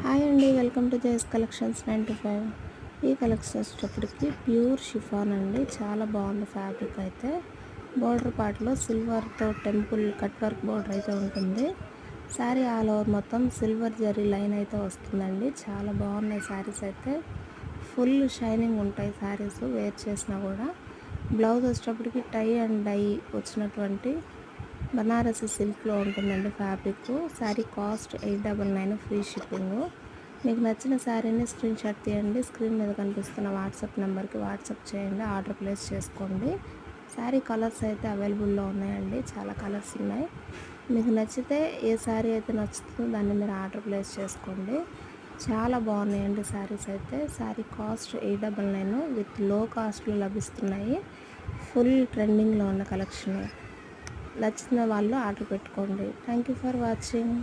Hi అండి, welcome to JS collections 95. ఈ collection వచ్చేటప్పటికి ప్యూర్ షిఫాన్ అండి. చాలా బాగుంది ఫ్యాబ్రిక్ అయితే. బోర్డర్ పార్ట్లో సిల్వర్తో టెంపుల్ కట్ వర్క్ బోర్డర్ అయితే ఉంటుంది. శారీ ఆల్ ఓవర్ మొత్తం సిల్వర్ జరీ లైన్ అయితే వస్తుందండి. చాలా బాగున్నాయి శారీస్ అయితే. ఫుల్ షైనింగ్ ఉంటాయి శారీస్ వేర్ చేసినా కూడా. బ్లౌజ్ వచ్చేటప్పటికి టై అండ్ డై వచ్చినటువంటి బనారసి సిల్క్లో ఉంటుందండి fabric. Sari cost 899, free shipping. మీకు నచ్చిన శారీని స్క్రీన్ షాట్ తీయండి. స్క్రీన్ మీద కనిపిస్తున్న వాట్సాప్ నెంబర్కి వాట్సాప్ చేయండి, ఆర్డర్ ప్లేస్ చేసుకోండి. శారీ కలర్స్ అయితే అవైలబుల్లో ఉన్నాయండి, చాలా కలర్స్ ఉన్నాయి. మీకు నచ్చితే ఏ శారీ అయితే నచ్చుతుందో దాన్ని మీరు ఆర్డర్ ప్లేస్ చేసుకోండి. చాలా బాగున్నాయండి శారీస్ అయితే. శారీ కాస్ట్ 899 విత్ లో కాస్ట్లో లభిస్తున్నాయి. ఫుల్ ట్రెండింగ్లో ఉన్న కలెక్షన్. నచ్చిన వాళ్ళు ఆర్డర్ పెట్టుకోండి. Thank you for watching.